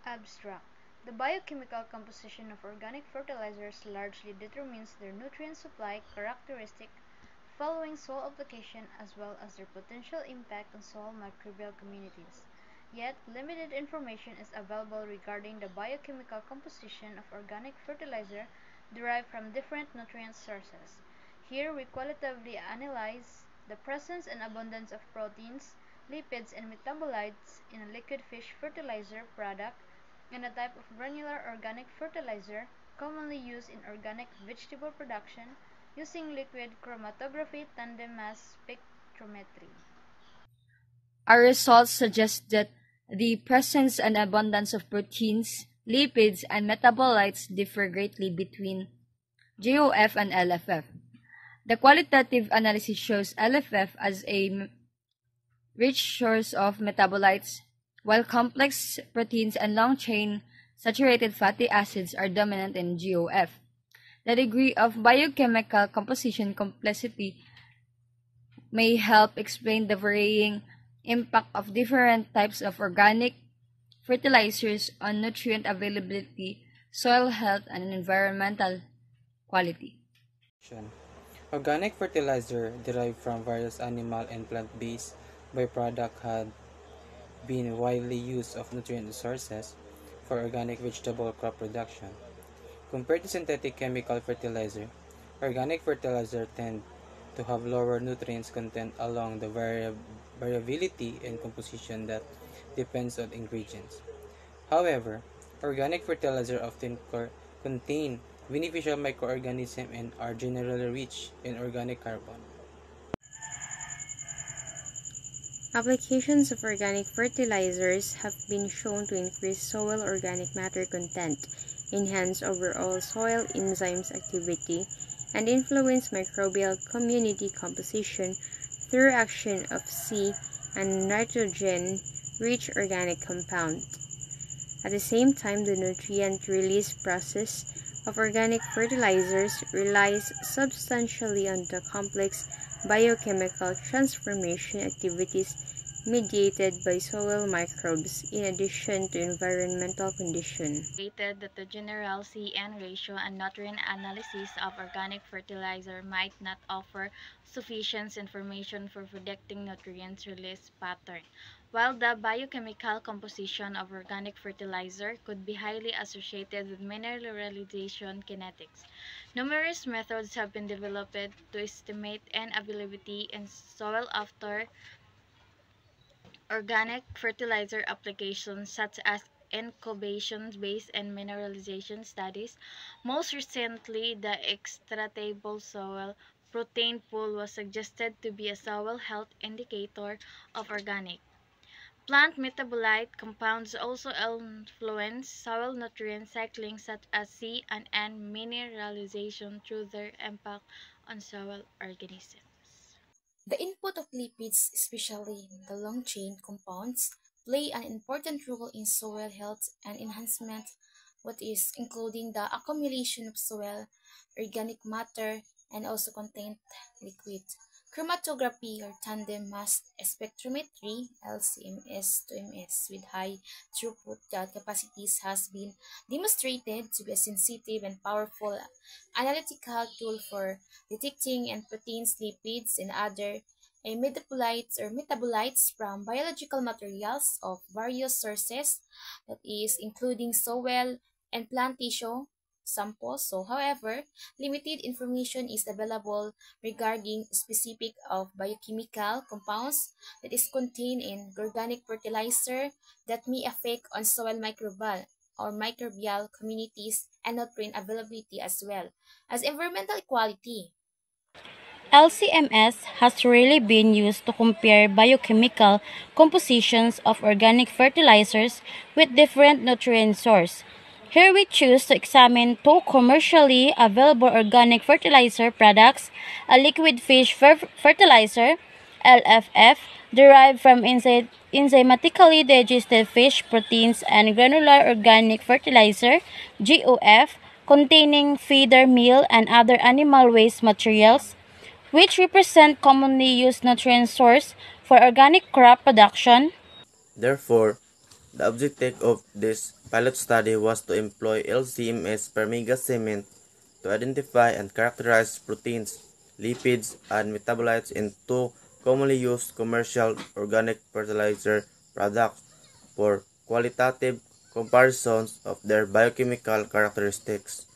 Abstract. The biochemical composition of organic fertilizers largely determines their nutrient supply characteristic following soil application as well as their potential impact on soil microbial communities. Yet, limited information is available regarding the biochemical composition of organic fertilizer derived from different nutrient sources. Here, we qualitatively analyze the presence and abundance of proteins, lipids, and metabolites in a liquid fish fertilizer product and a type of granular organic fertilizer commonly used in organic vegetable production using liquid chromatography tandem mass spectrometry. Our results suggest that the presence and abundance of proteins, lipids, and metabolites differ greatly between GOF and LFF. The qualitative analysis shows LFF as a rich source of metabolites, while complex proteins and long-chain saturated fatty acids are dominant in GOF. The degree of biochemical composition complexity may help explain the varying impact of different types of organic fertilizers on nutrient availability, soil health, and environmental quality. Organic fertilizer derived from various animal and plant-based byproducts had been widely used of nutrient sources for organic vegetable crop production. Compared to synthetic chemical fertilizer, organic fertilizer tend to have lower nutrients content along the variability in composition that depends on ingredients. However, organic fertilizer often contain beneficial microorganisms and are generally rich in organic carbon. Applications of organic fertilizers have been shown to increase soil organic matter content, enhance overall soil enzymes activity, and influence microbial community composition through action of C and nitrogen-rich organic compounds. At the same time, the nutrient release process of organic fertilizers relies substantially on the complex biochemical transformation activities mediated by soil microbes in addition to environmental conditions. Stated that the general C/N ratio and nutrient analysis of organic fertilizer might not offer sufficient information for predicting nutrients release pattern, while the biochemical composition of organic fertilizer could be highly associated with mineralization kinetics. Numerous methods have been developed to estimate N availability in soil after organic fertilizer applications such as incubation-based and mineralization studies. Most recently, the extratable soil protein pool was suggested to be a soil health indicator of organic. Plant metabolite compounds also influence soil nutrient cycling such as C and N mineralization through their impact on soil organisms. The input of lipids, especially the long-chain compounds, play an important role in soil health and enhancement, what is including the accumulation of soil organic matter and also contained liquid. Chromatography or tandem mass spectrometry (LCMS to MS) with high throughput capacities has been demonstrated to be a sensitive and powerful analytical tool for detecting and proteins, lipids, and other metabolites from biological materials of various sources, that is, including soil and plant tissue samples. So, however, limited information is available regarding specific of biochemical compounds that is contained in organic fertilizer that may affect on soil microbial communities and nutrient availability as well as environmental quality. LCMS has rarely been used to compare biochemical compositions of organic fertilizers with different nutrient sources. Here we choose to examine two commercially available organic fertilizer products, a liquid fish fertilizer, LFF, derived from enzymatically digested fish proteins, and granular organic fertilizer, GOF, containing feeder meal and other animal waste materials, which represent commonly used nutrient source for organic crop production. Therefore, the objective of this pilot study was to employ LC-MS Permega cement to identify and characterize proteins, lipids, and metabolites in two commonly used commercial organic fertilizer products for qualitative comparisons of their biochemical characteristics.